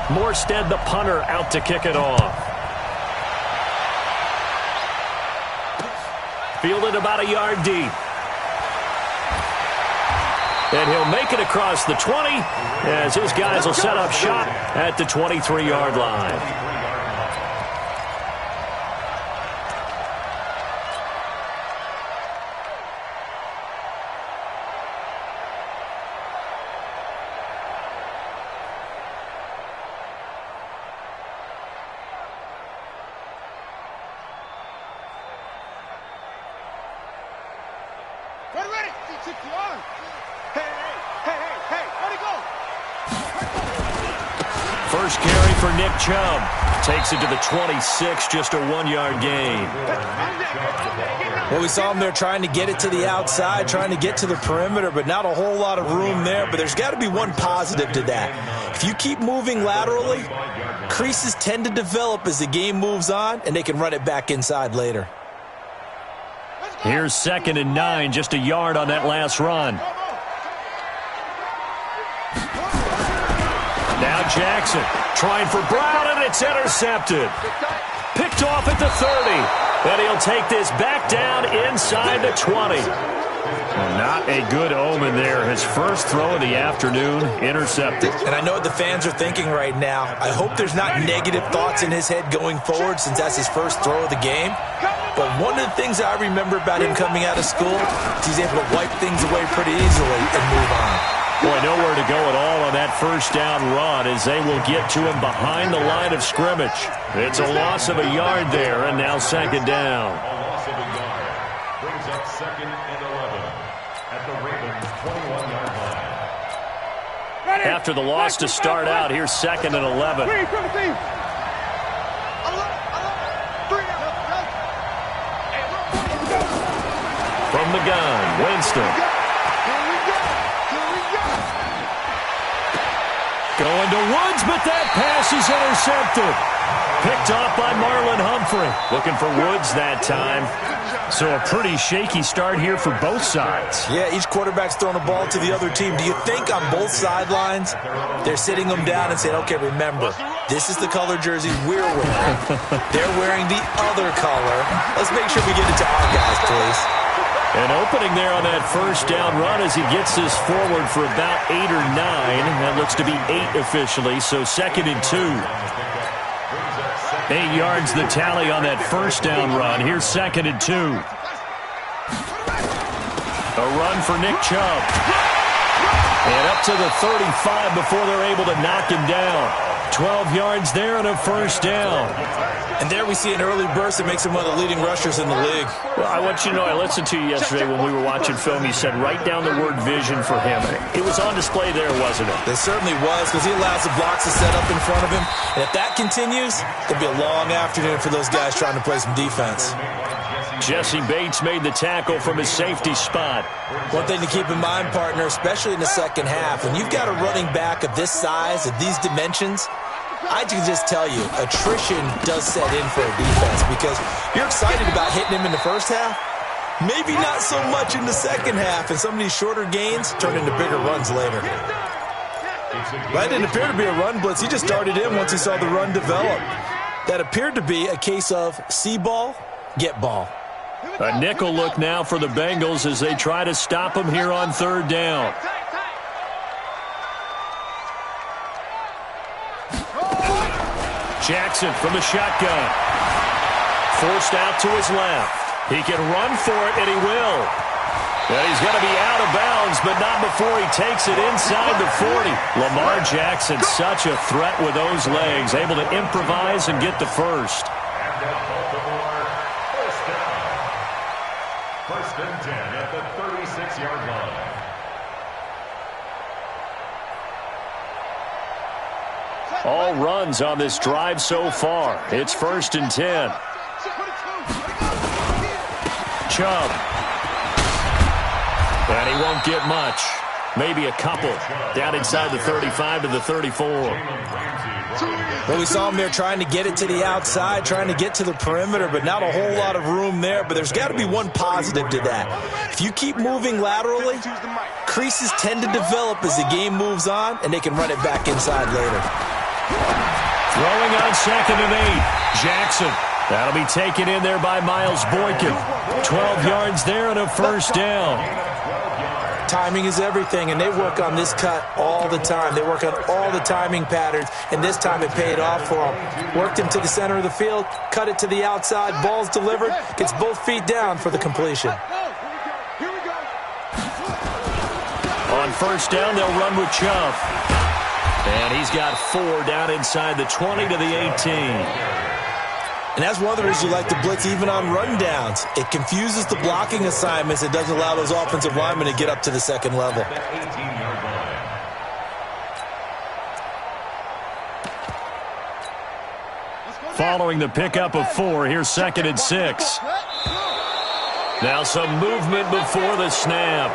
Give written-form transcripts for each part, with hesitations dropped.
Morstead, the punter, out to kick it off. Fielded about a yard deep. And he'll make it across the 20 as his guys will set up shop at the 23-yard line. First carry for Nick Chubb. Takes it to the 26, just a 1-yard gain. Well, we saw him there trying to get it to the outside, trying to get to the perimeter, but not a whole lot of room there. But there's got to be one positive to that. If you keep moving laterally, creases tend to develop as the game moves on, and they can run it back inside later. Here's 2nd and 9, just a yard on that last run. Now Jackson trying for Brown, and it's intercepted. Picked off at the 30. And he'll take this back down inside the 20. Not a good omen there. His first throw of the afternoon, intercepted. And I know what the fans are thinking right now. I hope there's not negative thoughts in his head going forward since that's his first throw of the game. But one of the things I remember about him coming out of school is he's able to wipe things away pretty easily and move on. Boy, nowhere to go at all on that first down run as they will get to him behind the line of scrimmage. It's a loss of a yard there, and now 2nd down. A loss of a yard brings up 2nd and 11 at the Ravens' 21-yard line. After the loss to start out, here's 2nd and 11. From the gun, Winston. Going to Woods, but that pass is intercepted. Picked off by Marlon Humphrey. Looking for Woods that time. So a pretty shaky start here for both sides. Yeah, each quarterback's throwing a ball to the other team. Do you think on both sidelines they're sitting them down and saying, okay, remember, this is the color jersey we're wearing. They're wearing the other color. Let's make sure we get it to our guys, please. An opening there on that first down run as he gets this forward for about 8 or 9. That looks to be 8 officially, so 2nd and 2. 8 yards the tally on that first down run. Here's 2nd and 2. A run for Nick Chubb. And up to the 35 before they're able to knock him down. 12 yards there and a first down. And there we see an early burst that makes him one of the leading rushers in the league. Well, I want you to know, I listened to you yesterday when we were watching film. You said write down the word vision for him. It was on display there, wasn't it? It certainly was, because he allows the blocks to set up in front of him. And if that continues, it'll be a long afternoon for those guys trying to play some defense. Jesse Bates made the tackle from his safety spot. One thing to keep in mind, partner, especially in the second half, when you've got a running back of this size, of these dimensions, I can just tell you, attrition does set in for a defense because you're excited about hitting him in the first half. Maybe not so much in the second half, and some of these shorter gains turn into bigger runs later. That didn't appear to be a run blitz. He just started in once he saw the run develop. That appeared to be a case of see ball, get ball. A nickel look now for the Bengals as they try to stop him here on 3rd down. Jackson from the shotgun. Forced out to his left. He can run for it, and he will. And he's going to be out of bounds, but not before he takes it inside the 40. Lamar Jackson, such a threat with those legs, able to improvise and get the first. First and 10 at the 36-yard line. All runs on this drive so far. It's 1st and 10. Chubb. And he won't get much. Maybe a couple. Down inside the 35 to the 34. Well, we saw him there trying to get it to the outside, trying to get to the perimeter, but not a whole lot of room there. But there's got to be one positive to that. If you keep moving laterally, creases tend to develop as the game moves on, and they can run it back inside later. Throwing on 2nd and 8. Jackson. That'll be taken in there by Miles Boykin. 12 yards there and a first down. Timing is everything, and they work on this cut all the time. They work on all the timing patterns, and this time it paid off for them. Worked him to the center of the field, cut it to the outside, ball's delivered, gets both feet down for the completion. On first down, they'll run with Chubb. And he's got 4 down inside the 20 to the 18. And that's one of the reasons you like to blitz even on rundowns. It confuses the blocking assignments. It doesn't allow those offensive linemen to get up to the second level. Following the pickup of 4, here's 2nd and 6. Now some movement before the snap.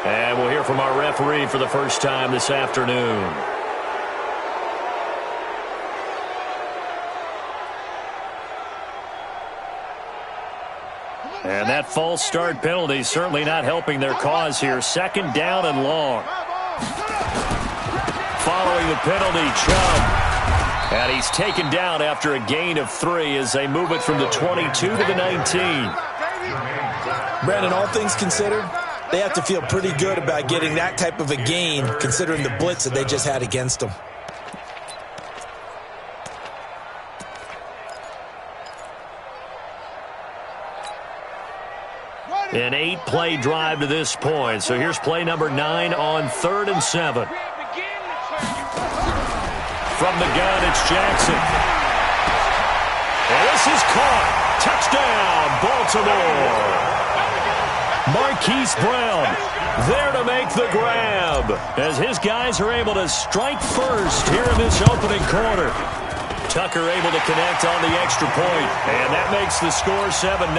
And we'll hear from our referee for the first time this afternoon. And that false start penalty certainly not helping their cause here. 2nd down and long. Following the penalty, Chubb. And he's taken down after a gain of 3 as they move it from the 22 to the 19. Brandon, all things considered, they have to feel pretty good about getting that type of a gain considering the blitz that they just had against them. An 8-play drive to this point. So here's play number 9 on 3rd and 7. From the gun, it's Jackson. And this is caught. Touchdown, Baltimore. Marquise Brown there to make the grab as his guys are able to strike first here in this opening quarter. Tucker able to connect on the extra point, and that makes the score 7-0.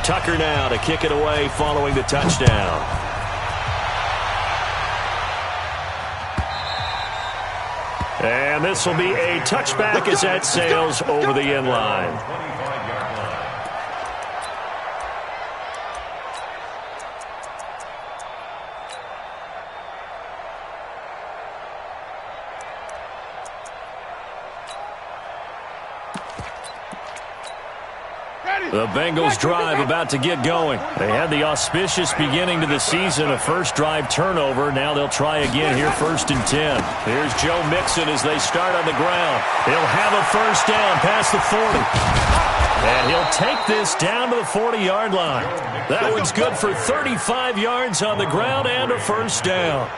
Tucker now to kick it away following the touchdown. And this will be a touchback as that sails over the end line. The Bengals drive about to get going. They had the auspicious beginning to the season, a first drive turnover. Now they'll try again here, 1st and 10. Here's Joe Mixon as they start on the ground. He'll have a first down past the 40. And he'll take this down to the 40-yard line. That one's good for 35 yards on the ground and a first down.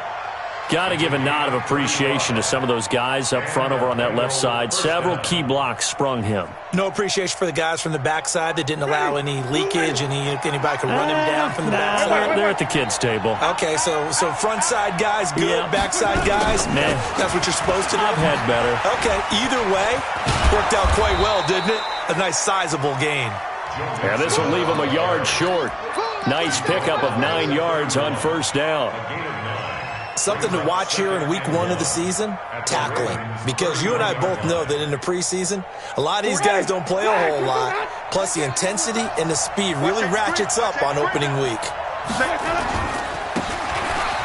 Got to give a nod of appreciation to some of those guys up front over on that left side. Several key blocks sprung him. No appreciation for the guys from the backside that didn't allow any leakage, and anybody could run him down from the backside. They're at the kids' table. Okay, so front side guys good, yep. Backside guys, nah. That's what you're supposed to do? I've had better. Okay, either way, worked out quite well, didn't it? A nice sizable gain. Yeah, this will leave him a yard short. Nice pickup of 9 yards on first down. Something to watch here in week 1 of the season, tackling. Because you and I both know that in the preseason, a lot of these guys don't play a whole lot. Plus the intensity and the speed really ratchets up on opening week.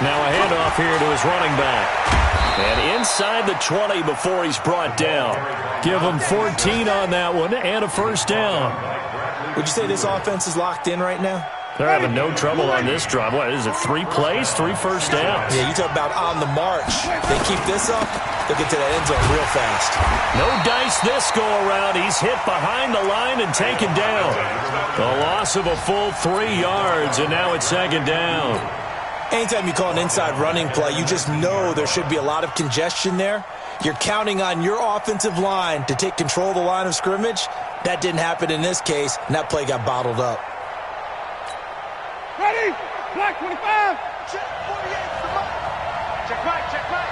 Now a handoff here to his running back. And inside the 20 before he's brought down. Give him 14 on that one and a first down. Would you say this offense is locked in right now? They're having no trouble on this drive. What is it, 3 plays, 3 first downs? Yeah, you talk about on the march. They keep this up, they'll get to that end zone real fast. No dice this go-around. He's hit behind the line and taken down. A loss of a full 3 yards, and now it's 2nd down. Anytime you call an inside running play, you just know there should be a lot of congestion there. You're counting on your offensive line to take control of the line of scrimmage. That didn't happen in this case, and that play got bottled up. Ready? Black 25. Check 48. Check right, check right.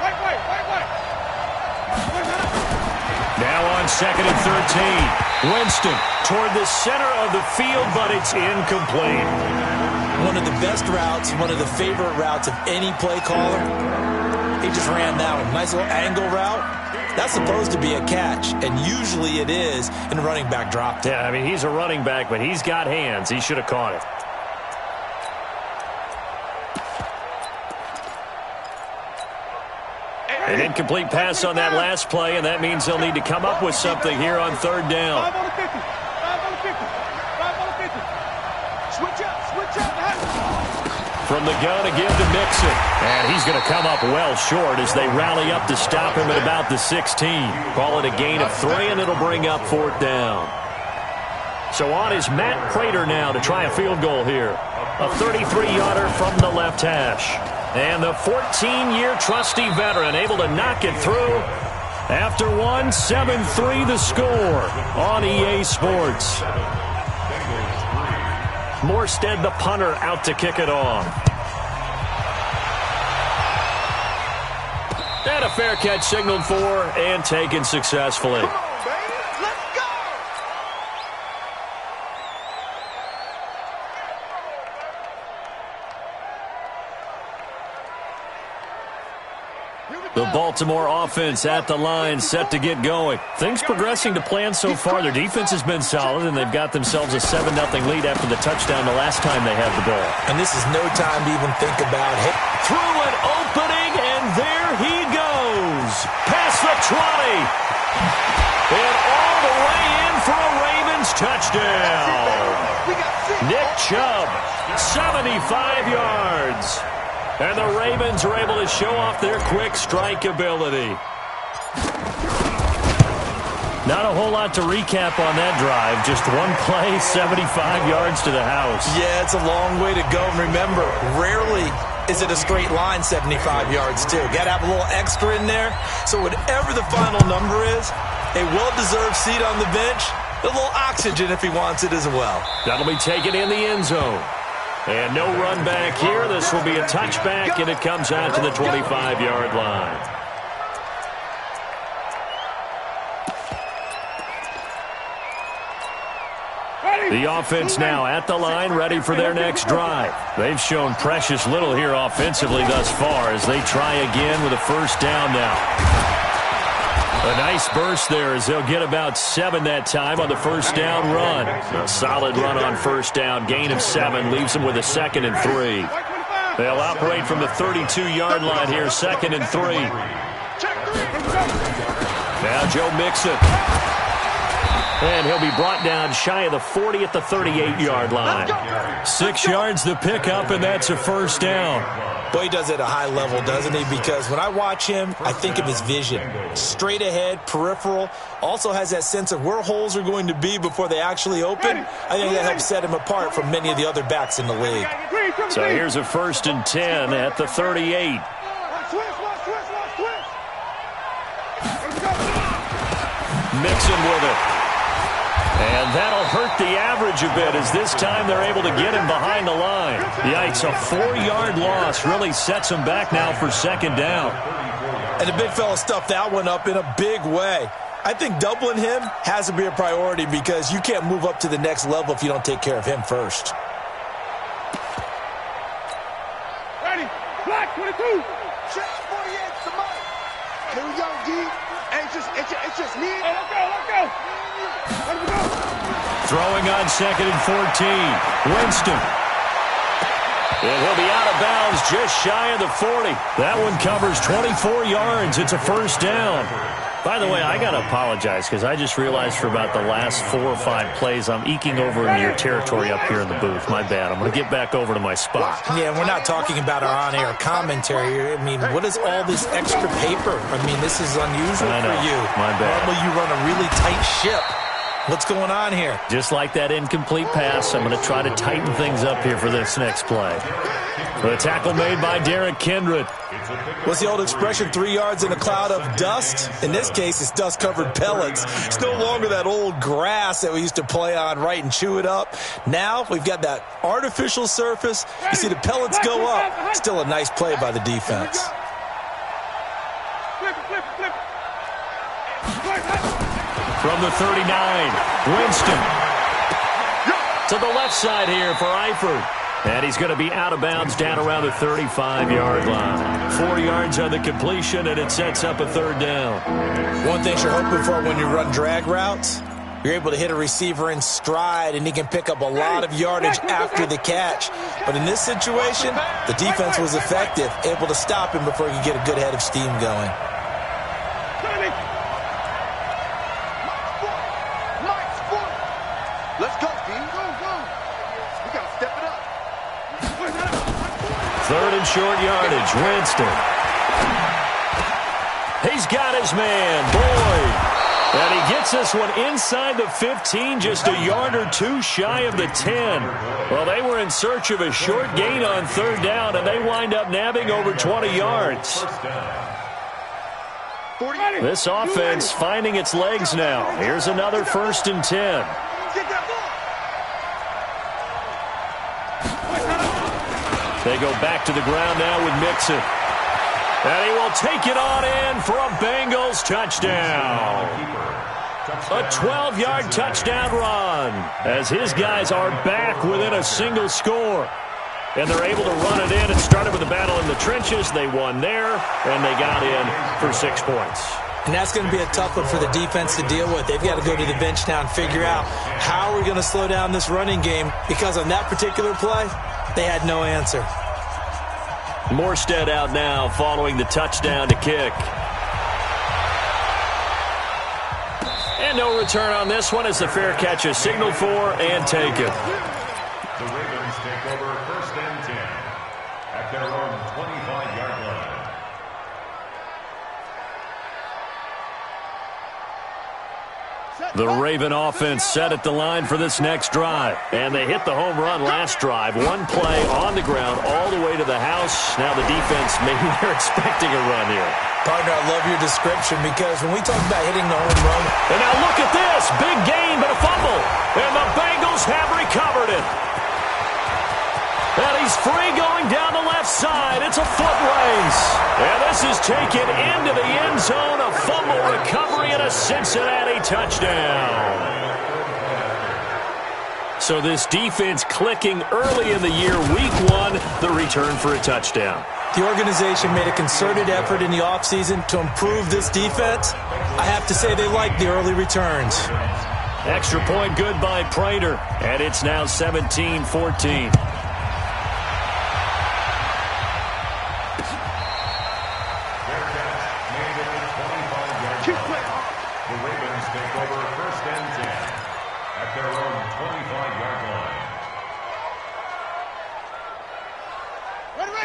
Wait. Now on 2nd and 13. Winston toward the center of the field, but it's incomplete. One of the best routes, one of the favorite routes of any play caller. He just ran that one. Nice little angle route. That's supposed to be a catch, and usually it is in a running back drop. Yeah, I mean, he's a running back, but he's got hands. He should have caught it. An incomplete pass on that last play, and that means they'll need to come up with something here on third down. 5 on the 50. 5 on the 50. 5 on the 50. Switch up. From the gun again to Mixon. And he's going to come up well short as they rally up to stop him at about the 16. Call it a gain of 3, and it'll bring up fourth down. So on is Matt Prater now to try a field goal here. A 33-yarder from the left hash. And the 14-year trusty veteran able to knock it through. After one, 7-3 the score on EA Sports. Morstead, the punter, out to kick it off. And a fair catch signaled for and taken successfully. Come on, baby. Let's go. The Baltimore offense at the line, set to get going. Things progressing to plan so far. Their defense has been solid, and they've got themselves a 7-0 lead after the touchdown the last time they had the ball. And this is no time to even think about it. Through an opening, and there he goes. Past the 20. And all the way in for a Ravens touchdown. Nick Chubb, 75 yards. And the Ravens are able to show off their quick strike ability. Not a whole lot to recap on that drive. Just one play, 75 yards to the house. Yeah, it's a long way to go. And remember, rarely is it a straight line 75 yards, too. Got to have a little extra in there. So whatever the final number is, a well-deserved seat on the bench, a little oxygen if he wants it as well. That'll be taken in the end zone. And no run back here. This will be a touchback, and it comes out to the 25-yard line. The offense now at the line, ready for their next drive. They've shown precious little here offensively thus far as they try again with a first down now. A nice burst there as they'll get about 7 that time on the first down run. A solid run on first down. Gain of 7 leaves them with a 2nd and 3. They'll operate from the 32-yard line here, 2nd and 3. Now Joe Mixon. And he'll be brought down shy of the 40 at the 38-yard line. 6 yards to pick up, and that's a first down. Boy, he does it at a high level, doesn't he? Because when I watch him, I think of his vision. Straight ahead, peripheral. Also has that sense of where holes are going to be before they actually open. I think that helps set him apart from many of the other backs in the league. So here's a 1st and 10 at the 38. Mixon with it. And that'll hurt the average a bit as this time they're able to get him behind the line. Yikes, a 4-yard loss really sets him back now for 2nd down. And the big fella stuffed that one up in a big way. I think doubling him has to be a priority because you can't move up to the next level if you don't take care of him first. Ready, black 22. Check 48, somebody. Here we go, D. Hey, it's just me. Hey, let's go. Let me go. Throwing on 2nd and 14. Winston. And he'll be out of bounds just shy of the 40. That one covers 24 yards. It's a first down. By the way, I got to apologize because I just realized for about the last 4 or 5 plays I'm eking over into your territory up here in the booth. My bad. I'm going to get back over to my spot. Yeah, we're not talking about our on-air commentary. I mean, what is all this extra paper? I mean, this is unusual for you. My bad. Normally you run a really tight ship. What's going on here? Just like that incomplete pass, I'm going to try to tighten things up here for this next play. The tackle made by Derrick Kindred. What's the old expression, 3 yards in a cloud of dust? In this case, it's dust-covered pellets. It's no longer that old grass that we used to play on, right, and chew it up. Now we've got that artificial surface. You see the pellets go up. Still a nice play by the defense. Flip. From the 39, Winston. To the left side here for Eifert. And he's going to be out of bounds down around the 35-yard line. 4 yards on the completion, and it sets up a 3rd down. One thing you're hoping for when you run drag routes, you're able to hit a receiver in stride, and he can pick up a lot of yardage after the catch. But in this situation, the defense was effective, able to stop him before he could get a good head of steam going. Let's go, team. Go, go. We got to step it up. Third and short yardage. Winston. He's got his man, Boyd. And he gets this one inside the 15, just a yard or two shy of the 10. Well, they were in search of a short gain on third down, and they wind up nabbing over 20 yards. This offense finding its legs now. Here's another 1st and 10. They go back to the ground now with Mixon. And he will take it on in for a Bengals touchdown. A 12-yard touchdown run as his guys are back within a single score. And they're able to run it in. It started with a battle in the trenches. They won there, and they got in for 6 points. And that's going to be a tough one for the defense to deal with. They've got to go to the bench now and figure out how we're going to slow down this running game, because on that particular play, they had no answer. Morstead out now following the touchdown to kick. And no return on this one as the fair catch is signaled for and taken. The Ravens take over 1st and 10 at their own 25-yard line. The Raven offense set at the line for this next drive. And they hit the home run last drive. One play on the ground all the way to the house. Now the defense, maybe they're expecting a run here. Partner, I love your description, because when we talk about hitting the home run. And now look at this. Big gain, but a fumble. And the Bengals have recovered it. And he's free going down the left side. It's a foot race. And this is taken into the end zone. A fumble recovery and a Cincinnati touchdown. So this defense clicking early in the year. Week 1, the return for a touchdown. The organization made a concerted effort in the offseason to improve this defense. I have to say they like the early returns. Extra point good by Prater. And it's now 17-14. The Ravens take over 1st and 10 at their own 25-yard line.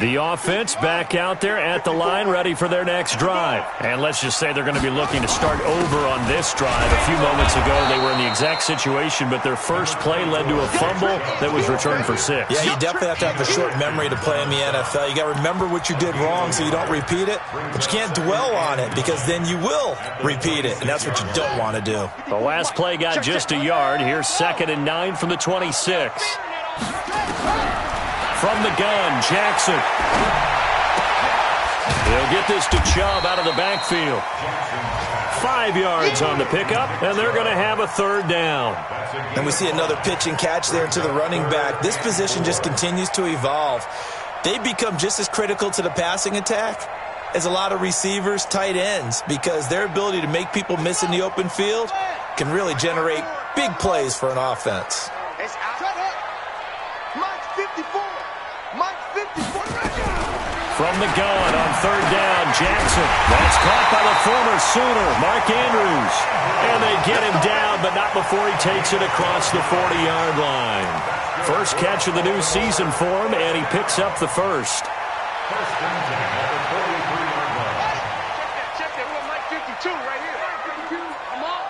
The offense back out there at the line, ready for their next drive. And let's just say they're going to be looking to start over on this drive. A few moments ago, they were in the exact situation, but their first play led to a fumble that was returned for 6. Yeah, you definitely have to have a short memory to play in the NFL. You got to remember what you did wrong so you don't repeat it, but you can't dwell on it, because then you will repeat it, and that's what you don't want to do. The last play got just a yard. Here's 2nd and 9 from the 26. From the gun, Jackson. He'll get this to Chubb out of the backfield. 5 yards on the pickup, and they're going to have a 3rd down. And we see another pitch and catch there to the running back. This position just continues to evolve. They become just as critical to the passing attack as a lot of receivers, tight ends, because their ability to make people miss in the open field can really generate big plays for an offense. It's out. Mike's 54. Mike's 54. From the gun on 3rd down, Jackson. That's caught by the former Sooner, Mark Andrews. And they get him down, but not before he takes it across the 40-yard line. First catch of the new season for him, and he picks up the first. 1st and 10 at the 43-yard line. Check that. We're Mike 52 right here. Come on.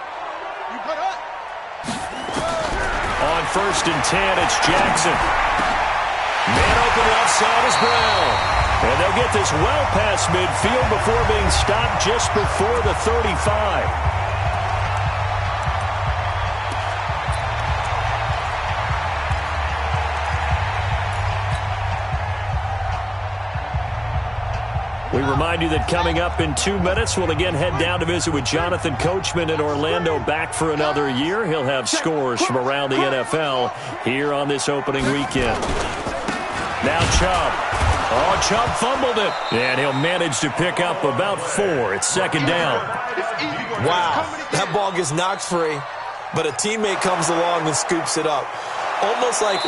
You put up. On 1st and 10, it's Jackson. Man open left side is Brown. And they'll get this well past midfield before being stopped just before the 35. We remind you that coming up in 2 minutes, we'll again head down to visit with Jonathan Coachman in Orlando, back for another year. He'll have scores from around the NFL here on this opening weekend. Now Chubb. Oh, Chubb fumbled it. And he'll manage to pick up about 4. It's 2nd down. Wow, that ball gets knocked free, but a teammate comes along and scoops it up. Almost like,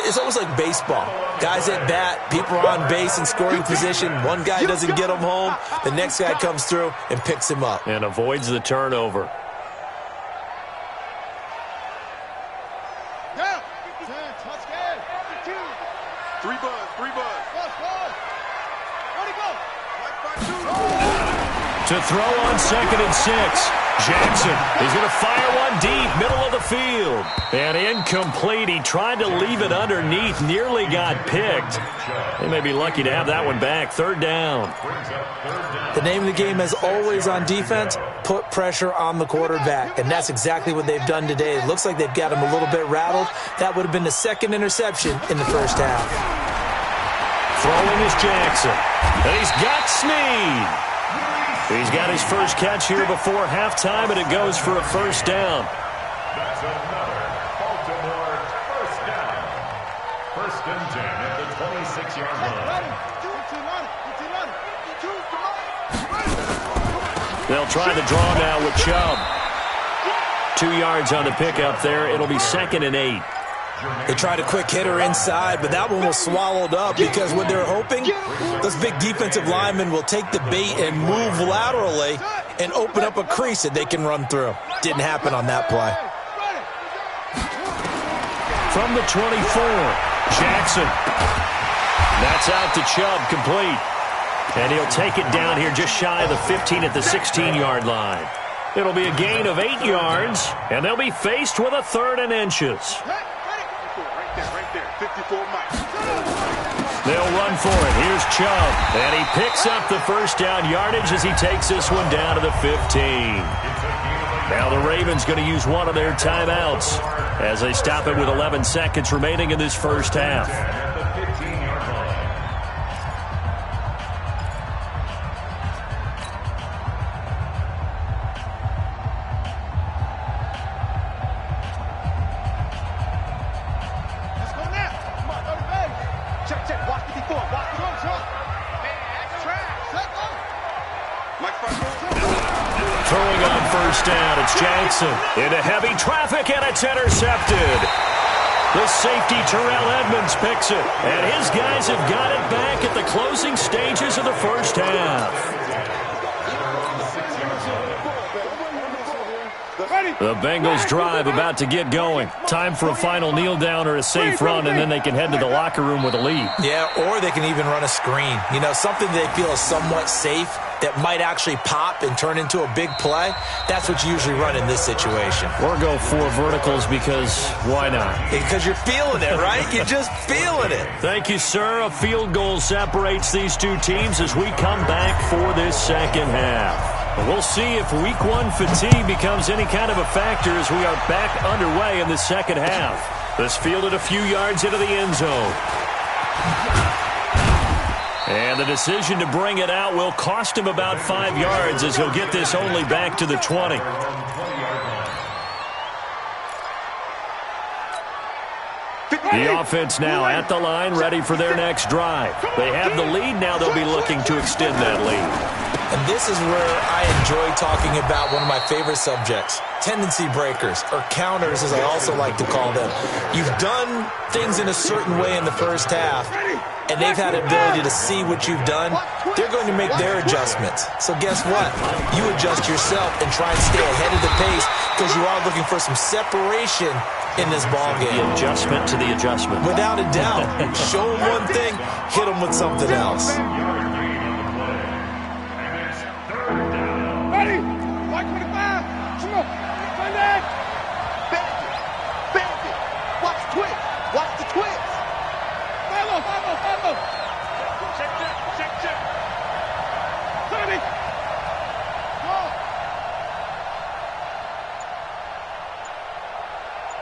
it's almost like baseball. Guys at bat, people are on base in scoring position. One guy doesn't get him home. The next guy comes through and picks him up. And avoids the turnover. Down. 10, touchdown. 2. 3 buzz. Ready, go. To throw on 2nd and 6. Jackson is going to fire one deep, middle of the field. And incomplete. He tried to leave it underneath, nearly got picked. They may be lucky to have that one back. 3rd down. The name of the game, as always on defense, put pressure on the quarterback. And that's exactly what they've done today. It looks like they've got him a little bit rattled. That would have been the 2nd interception in the first half. Throwing is Jackson. And he's got Snead. He's got his first catch here before halftime, and it goes for a 1st down. That's another Baltimore 1st down. 1st and 10 at the 26-yard line. They'll try the draw now with Chubb. 2 yards on the pickup there. It'll be 2nd and 8. They tried a quick hitter inside, but that one was swallowed up because what they're hoping, those big defensive linemen will take the bait and move laterally and open up a crease that they can run through. Didn't happen on that play. From the 24, Jackson. That's out to Chubb, complete. And he'll take it down here just shy of the 15 at the 16-yard line. It'll be a gain of 8 yards, and they'll be faced with a 3rd and inches. Right there. 54 miles. They'll run for it. Here's Chubb. And he picks up the 1st down yardage as he takes this one down to the 15. Now the Ravens going to use one of their timeouts as they stop it with 11 seconds remaining in this first half. Throwing on 1st down, it's Jackson into heavy traffic, and it's intercepted. The safety, Terrell Edmonds, picks it, and his guys have got it back at the closing stages of the first half. The Bengals drive about to get going. Time for a final kneel down or a safe run, and then they can head to the locker room with a lead. Yeah, or they can even run a screen. You know, something they feel is somewhat safe that might actually pop and turn into a big play. That's what you usually run in this situation. Or go 4 verticals because why not? Because you're feeling it, right? You're just feeling it. Thank you, sir. A field goal separates these two teams as we come back for this second half. We'll see if week 1 fatigue becomes any kind of a factor as we are back underway in the second half. This fielded a few yards into the end zone. And the decision to bring it out will cost him about 5 yards as he'll get this only back to the 20. The offense now at the line, ready for their next drive. They have the lead. Now they'll be looking to extend that lead. And this is where I enjoy talking about one of my favorite subjects, tendency breakers, or counters as I also like to call them. You've done things in a certain way in the first half, and they've had the ability to see what you've done. They're going to make their adjustments. So guess what? You adjust yourself and try and stay ahead of the pace because you are looking for some separation in this ballgame. The adjustment to the adjustment. Without a doubt. Show them one thing, hit them with something else. Ready? 525. Come on. Find that. Bandit. Watch the twist. Watch the twist. Follow. Check. 30. Go.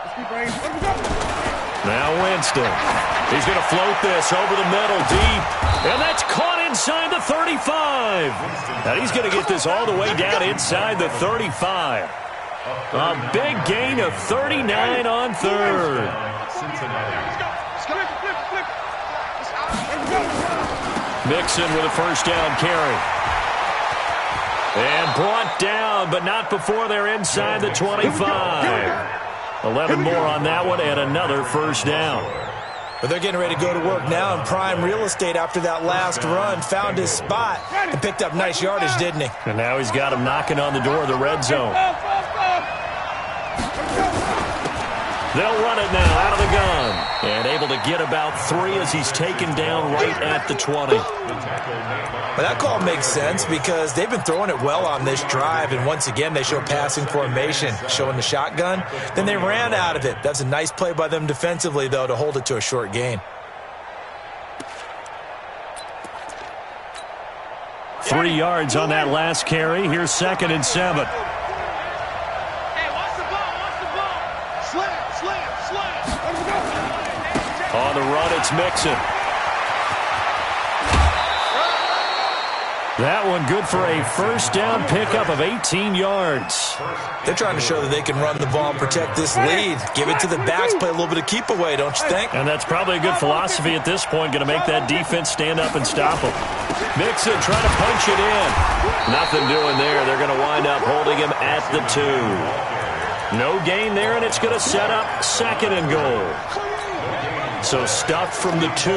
Let's keep bringing. Let me go. Now Winston. He's going to float this over the middle deep. And that's caught inside the 35. And he's going to get this all the way down inside the 35. A big gain of 39 on 3rd. Mixon with a 1st down carry. And brought down, but not before they're inside the 25. 11 more on that one and another first down. But they're getting ready to go to work now in prime real estate after that last run. Found his spot and picked up nice yardage, didn't he? And now he's got him knocking on the door of the red zone. They'll run it now out of the gun. And able to get about 3 as he's taken down right at the 20. But that call makes sense because they've been throwing it well on this drive. And once again, they show passing formation, showing the shotgun. Then they ran out of it. That's a nice play by them defensively, though, to hold it to a short gain. 3 yards on that last carry. Here's 2nd and 7. On the run, it's Mixon. That one good for a first down pickup of 18 yards. They're trying to show that they can run the ball and protect this lead. Give it to the backs, play a little bit of keep away, don't you think? And that's probably a good philosophy at this point, going to make that defense stand up and stop them. Mixon trying to punch it in. Nothing doing there. They're going to wind up holding him at the 2. No gain there, and it's going to set up 2nd and goal. So stuffed from the 2,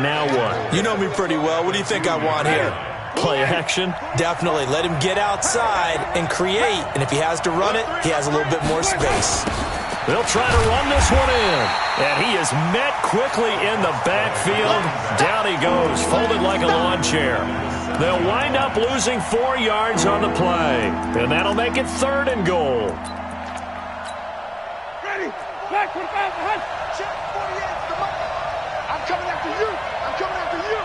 now what? You know me pretty well. What do you think I want here? Play action? Definitely. Let him get outside and create. And if he has to run it, he has a little bit more space. They'll try to run this one in. And he is met quickly in the backfield. Down he goes, folded like a lawn chair. They'll wind up losing 4 yards on the play. And that'll make it 3rd and goal. Ready? Black 45 behind. Check 48. I'm coming after you. I'm coming after you.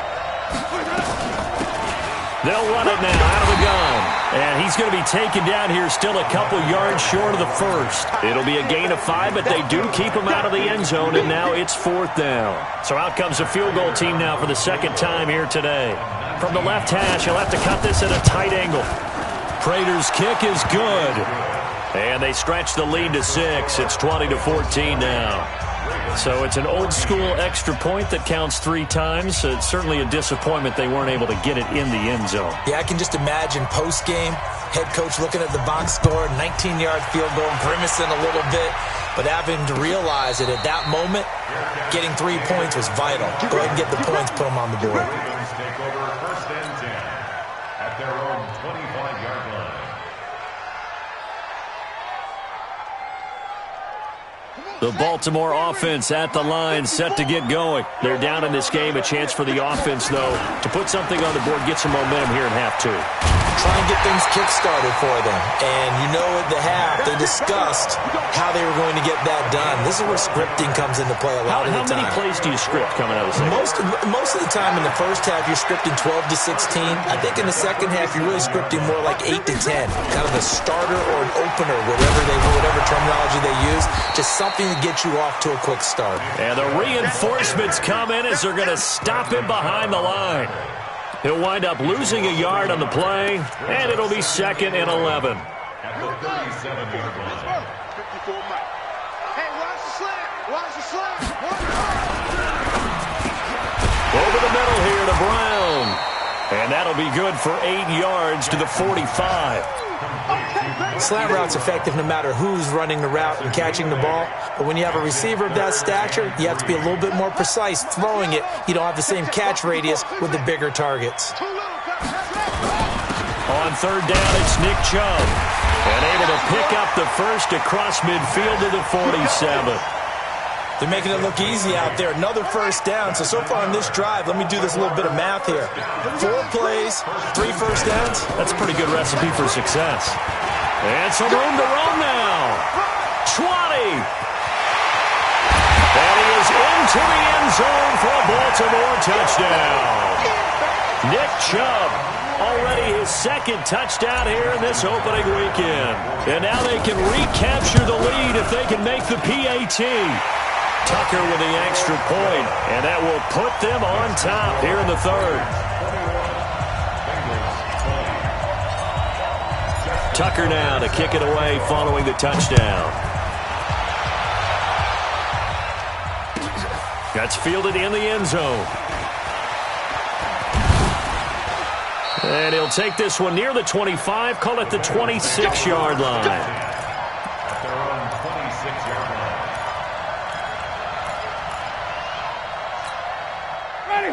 They'll run it now out of the gun. And he's going to be taken down here still a couple yards short of the first. It'll be a gain of 5, but they do keep him out of the end zone, and now it's 4th down. So out comes the field goal team now for the 2nd time here today. From the left hash, he'll have to cut this at a tight angle. Prater's kick is good. And they stretch the lead to 6. It's 20-14 now. So it's an old-school extra point that counts 3 times. It's certainly a disappointment they weren't able to get it in the end zone. Yeah, I can just imagine post-game, head coach looking at the box score, 19-yard field goal, grimacing a little bit, but having to realize that at that moment, getting 3 points was vital. Go ahead and get the points, put them on the board. Take over 1st and 10 at their own 25-yard line. The Baltimore offense at the line, set to get going. They're down in this game. A chance for the offense, though, to put something on the board, get some momentum here in half 2. Try and get things kick-started for them. And you know at the half, they discussed how they were going to get that done. This is where scripting comes into play a lot of the time. How many plays do you script coming out of the second? Most of the time in the first half, you're scripting 12 to 16. I think in the second half, you're really scripting more like 8 to 10. Kind of a starter or an opener, whatever terminology they use. Just something to get you off to a quick start. And the reinforcements come in as they're going to stop him behind the line. He'll wind up losing a yard on the play, and it'll be 2nd and 11. At the 37-yard line. 54 Mike. Hey, watch the slant. Watch the slant. Over the middle here to Brown. And that'll be good for 8 yards to the 45. Slant route's effective no matter who's running the route and catching the ball. But when you have a receiver of that stature, you have to be a little bit more precise throwing it. You don't have the same catch radius with the bigger targets. On 3rd down, it's Nick Chubb. And able to pick up the first across midfield to the 47. They're making it look easy out there. Another first down. So far on this drive, let me do this little bit of math here. 4 plays, 3 first downs. That's a pretty good recipe for success. And some room to run now. 20. And he is into the end zone for a Baltimore touchdown. Nick Chubb, already his 2nd touchdown here in this opening weekend. And now they can recapture the lead if they can make the PAT. Tucker with the extra point, and that will put them on top here in the 3rd. Tucker now to kick it away following the touchdown. That's fielded in the end zone. And he'll take this one near the 25, call it the 26-yard line. At their own 26-yard line.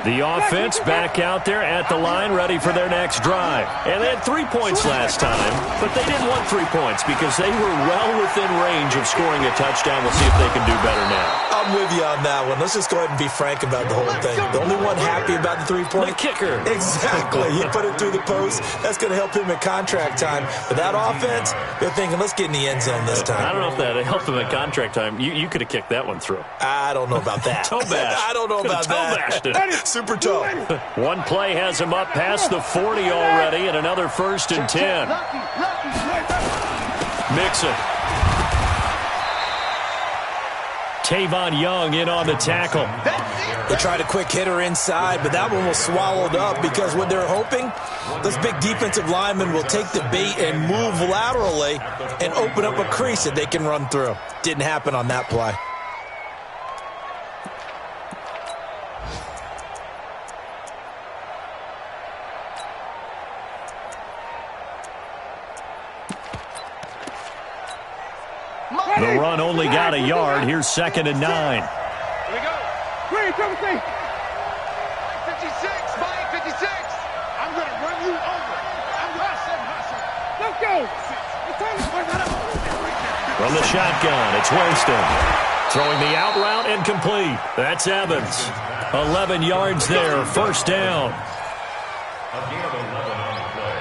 The offense back out there at the line, ready for their next drive. And they had 3 points last time, but they didn't want 3 points because they were well within range of scoring a touchdown. We'll see if they can do better now. I'm with you on that one. Let's just go ahead and be frank about the whole thing. The only one happy about the 3-point? The kicker. Exactly. He put it through the post. That's going to help him in contract time. But that offense, they're thinking, let's get in the end zone this time. I don't know if that helped him in contract time. You could have kicked that one through. I don't know about that. Toe bash. I don't know about that. Super toe. One play has him up past the 40 already, and another 1st and 10. Mixon. Tavon Young in on the tackle. They tried a quick hitter inside, but that one was swallowed up because what they're hoping, this big defensive lineman will take the bait and move laterally and open up a crease that they can run through. Didn't happen on that play. The run only got a yard. Here's 2nd and 9. Here we go. Green, come with me. 56, Mike, 56. I'm going to run you over. I'm going to hustle. Let's go. From the shotgun, it's Winston. Throwing the out route and complete. That's Evans. 11 yards there, 1st down. Again, 11 on the play.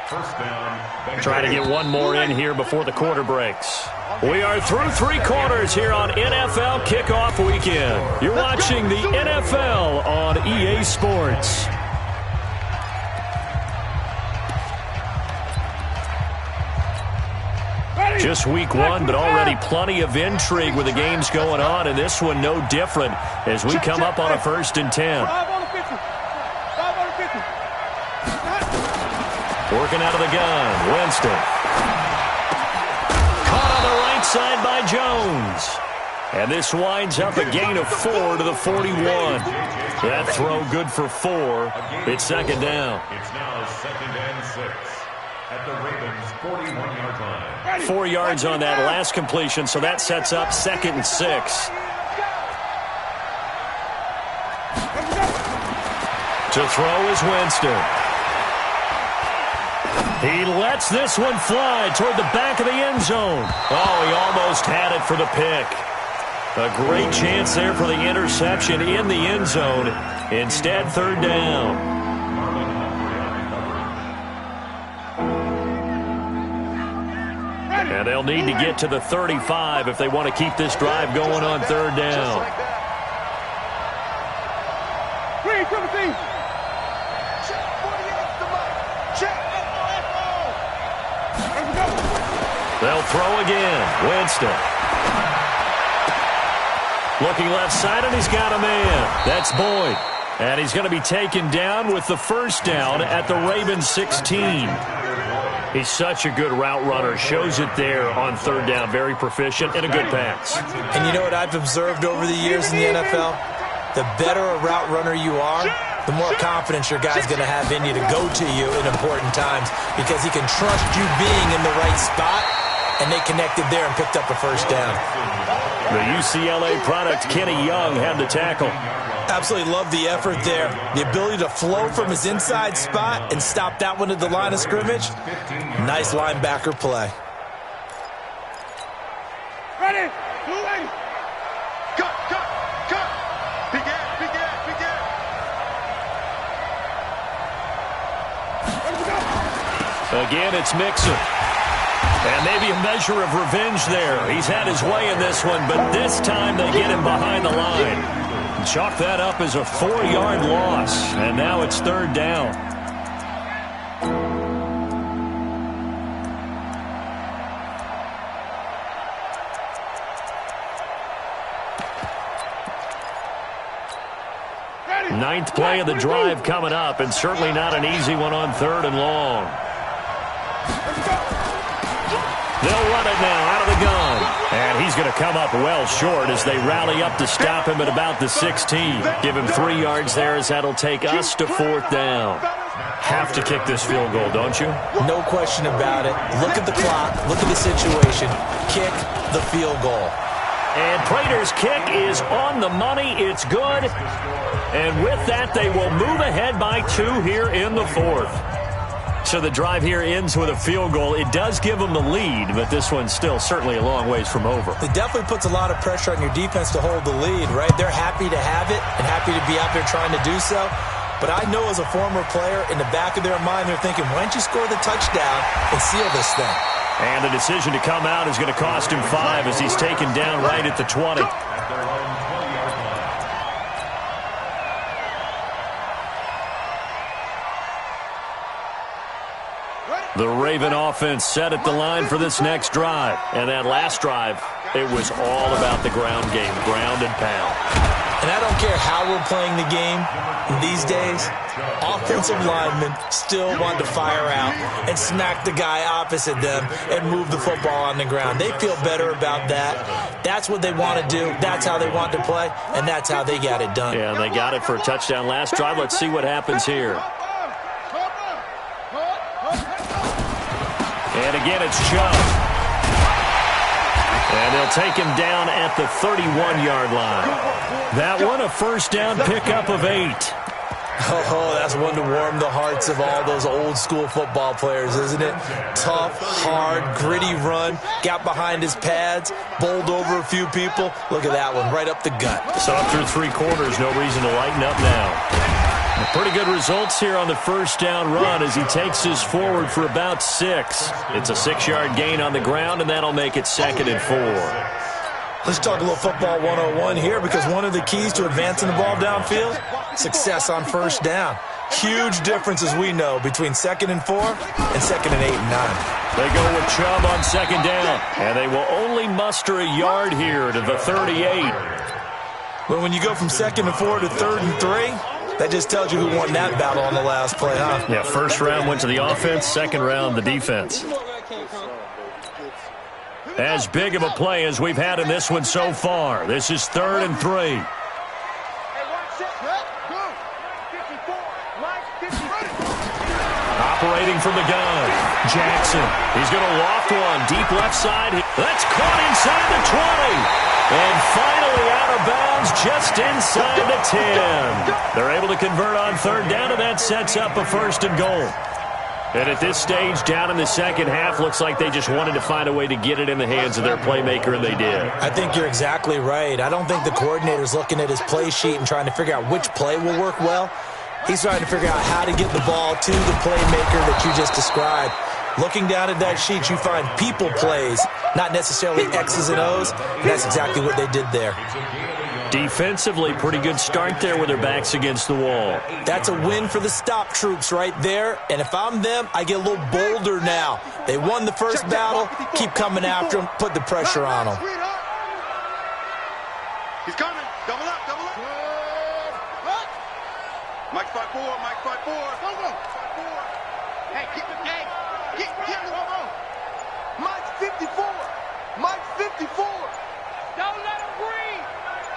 1st down. Trying to get one more in here before the quarter breaks. We are through 3 quarters here on NFL Kickoff Weekend. You're watching the NFL on EA Sports. Just week 1, but already plenty of intrigue with the games going on, and this one no different as we come up on a 1st and 10. 5 on the 50. 5 on the 50. Working out of the gun, Winston. Caught on the right side by Jones. And this winds up a gain of 4 to the 41. That throw good for 4. It's 2nd down. It's now 2nd and 6 at the Ravens' 41-yard line. 4 yards on that last completion, so that sets up 2nd and 6. To throw is Winston. He lets this one fly toward the back of the end zone. Oh, he almost had it for the pick. A great chance there for the interception in the end zone. Instead, 3rd down. And they'll need to get to the 35 if they want to keep this drive going on 3rd down. Green, come with me. They'll throw again. Winston. Looking left side, and he's got a man. That's Boyd. And he's going to be taken down with the 1st down at the Ravens 16. He's such a good route runner. Shows it there on 3rd down. Very proficient and a good pass. And you know what I've observed over the years in the NFL? The better a route runner you are, the more confidence your guy's going to have in you to go to you in important times because he can trust you being in the right spot, and they connected there and picked up a 1st down. The UCLA product, Kenny Young, had the tackle. Absolutely love the effort there. The ability to flow from his inside spot and stop that one at the line of scrimmage. Nice linebacker play. Ready. Blue lady. Cut. Begin. Again, it's Mixon. And maybe a measure of revenge there. He's had his way in this one, but this time they get him behind the line. Chalk that up as a 4-yard loss, and now it's 3rd down. Ninth play of the drive coming up, and certainly not an easy one on 3rd and long. They'll run it now out of the gun. And he's going to come up well short as they rally up to stop him at about the 16. Give him 3 yards there as that'll take us to 4th down. Have to kick this field goal, don't you? No question about it. Look at the clock. Look at the situation. Kick the field goal. And Prater's kick is on the money. It's good. And with that, they will move ahead by 2 here in the 4th. So the drive here ends with a field goal. It does give them the lead, but this one's still certainly a long ways from over. It definitely puts a lot of pressure on your defense to hold the lead, right? They're happy to have it and happy to be out there trying to do so. But I know as a former player, in the back of their mind, they're thinking, why don't you score the touchdown and seal this thing? And the decision to come out is going to cost him 5 as he's taken down right at the 20. The Raven offense set at the line for this next drive. And that last drive, it was all about the ground game, ground and pound. And I don't care how we're playing the game these days, offensive linemen still want to fire out and smack the guy opposite them and move the football on the ground. They feel better about that. That's what they want to do. That's how they want to play, and that's how they got it done. Yeah, and they got it for a touchdown last drive. Let's see what happens here. And again, it's Chubb. And they'll take him down at the 31-yard line. That one, a first down pickup of 8. Oh, that's one to warm the hearts of all those old-school football players, isn't it? Tough, hard, gritty run, got behind his pads, bowled over a few people. Look at that one, right up the gut. So up through 3 quarters, no reason to lighten up now. Pretty good results here on the first down run as he takes us forward for about 6. It's a 6-yard gain on the ground, and that'll make it 2nd and 4. Let's talk a little football 101 here, because one of the keys to advancing the ball downfield, success on first down. Huge difference, as we know, between 2nd and 4 and 2nd and 8 and 9. They go with Chubb on 2nd down, and they will only muster a yard here to the 38. Well, when you go from 2nd and 4 to 3rd and 3, that just tells you who won that battle on the last play, huh? Yeah, first round went to the offense, second round the defense. As big of a play as we've had in this one so far. This is 3rd and 3. Operating from the gun, Jackson. He's going to loft one, deep left side. That's caught inside the 20. And finally out of bounds just inside the 10. They're able to convert on 3rd down, and that sets up a 1st and goal. And at this stage, down in the second half, looks like they just wanted to find a way to get it in the hands of their playmaker, and they did. I think you're exactly right. I don't think the coordinator's looking at his play sheet and trying to figure out which play will work well. He's trying to figure out how to get the ball to the playmaker that you just described. Looking down at that sheet, you find people plays, not necessarily X's and O's, and that's exactly what they did there. Defensively, pretty good start there with their backs against the wall. That's a win for the stop troops right there, and if I'm them, I get a little bolder now. They won the first battle, keep coming after them, put the pressure on them. He's coming. Double up, double up. Mike 5-4, Mike 5-4. Go, go. 5-4. Hey, get Mike 54. Mike 54. Don't let him breathe.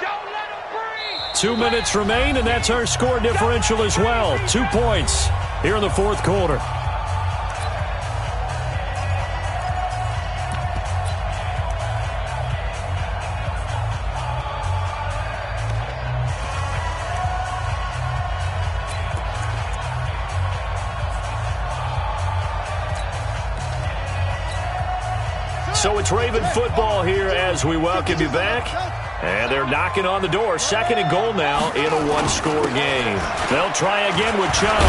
Don't let him breathe. 2 minutes remain, and that's our score differential as well. 2 points here in the 4th quarter. So it's Raven football here as we welcome you back. And they're knocking on the door. 2nd and goal now in a 1-score game. They'll try again with Chubb.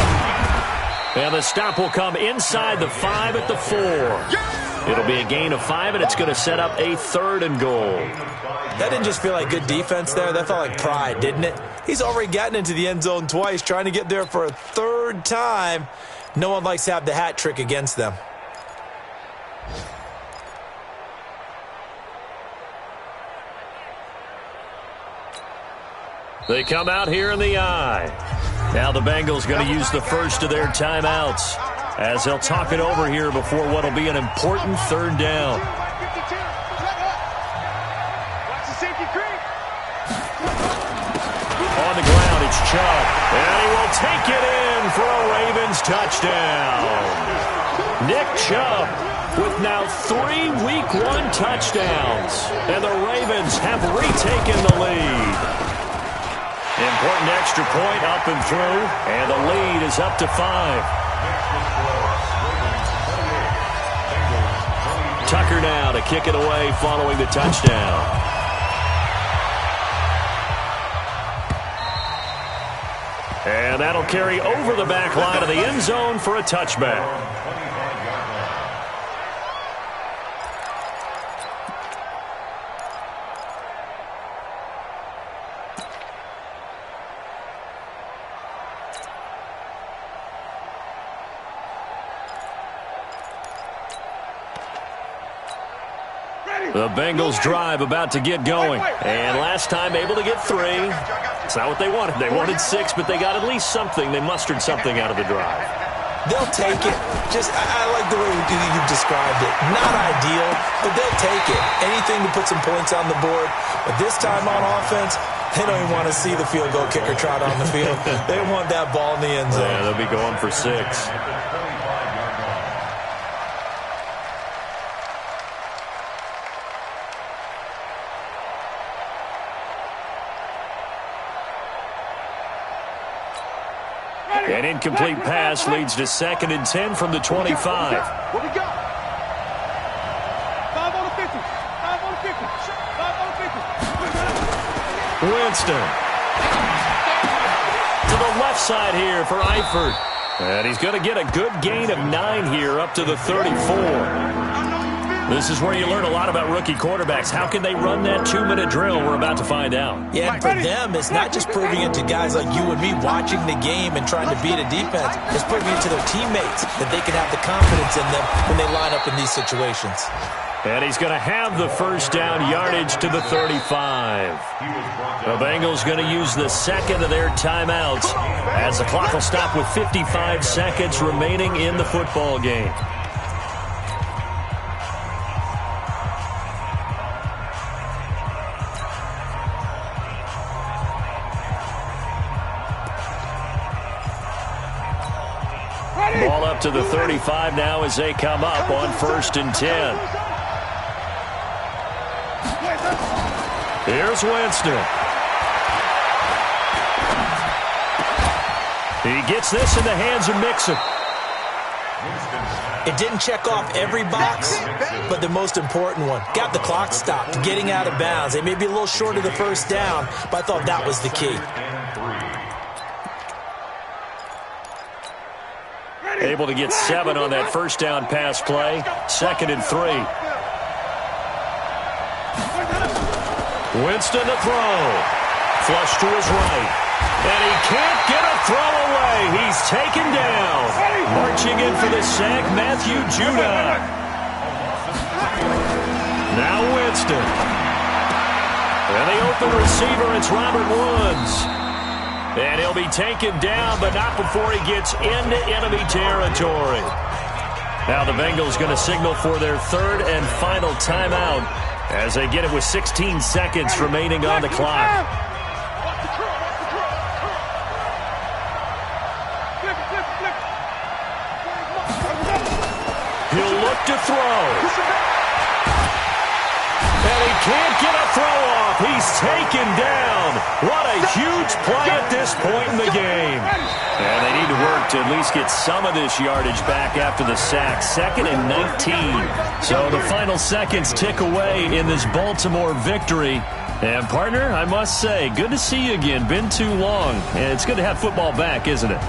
And the stop will come inside the 5 at the 4. It'll be a gain of 5, and it's going to set up a 3rd and goal. That didn't just feel like good defense there. That felt like pride, didn't it? He's already gotten into the end zone twice, trying to get there for a 3rd time. No one likes to have the hat trick against them. They come out here in the I. Now the Bengals going to use the first of their timeouts as they'll talk it over here before what will be an important 3rd down. On the ground, it's Chubb. And he will take it in for a Ravens touchdown. Nick Chubb with now 3 Week 1 touchdowns. And the Ravens have retaken the lead. Important extra point up and through, and the lead is up to 5. Tucker now to kick it away following the touchdown. And that'll carry over the back line of the end zone for a touchback. The Bengals drive about to get going. And last time able to get 3. It's not what they wanted. They wanted 6, but they got at least something. They mustered something out of the drive. They'll take it. I like the way you described it. Not ideal, but they'll take it. Anything to put some points on the board. But this time on offense, they don't even want to see the field goal kicker trot on the field. They want that ball in the end zone. Yeah, they'll be going for 6. An incomplete pass leads to 2nd and 10 from the 25. What we got? 5 on the 50. 5 on the 50. 5 on the 50. Winston. To the left side here for Eifert. And he's going to get a good gain of 9 here up to the 34. This is where you learn a lot about rookie quarterbacks. How can they run that 2-minute drill? We're about to find out. Yeah, and for them, it's not just proving it to guys like you and me watching the game and trying to beat a defense. It's proving it to their teammates that they can have the confidence in them when they line up in these situations. And he's going to have the first down yardage to the 35. The Bengals going to use the second of their timeouts as the clock will stop with 55 seconds remaining in the football game. Ball up to the 35 now as they come up on 1st and 10. Here's Winston. He gets this in the hands of Mixon. It didn't check off every box, but the most important one. Got the clock stopped, getting out of bounds. They may be a little short of the first down, but I thought that was the key. Able to get 7 on that first down pass play. 2nd and 3. Winston to throw. Flush to his right. And he can't get a throw away. He's taken down. Marching in for the sack, Matthew Judah. Now Winston. And the open receiver, it's Robert Woods. And he'll be taken down, but not before he gets into enemy territory. Now the Bengals going to signal for their 3rd and final timeout as they get it with 16 seconds remaining on the clock. He'll look to throw. And he can't get a throw off. He's taken down. What a huge play at this point in the game. And they need to work to at least get some of this yardage back after the sack. 2nd and 19. So the final seconds tick away in this Baltimore victory. And, partner, I must say, good to see you again. Been too long. And it's good to have football back, isn't it?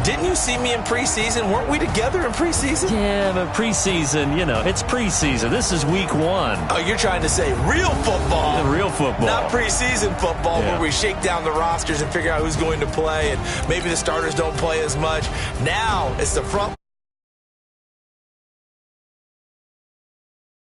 Didn't you see me in preseason? Weren't we together in preseason? Yeah, but preseason, it's preseason. This is week 1. Oh, you're trying to say real football. Real football. Not preseason football where we shake down the rosters and figure out who's going to play and maybe the starters don't play as much. Now it's the front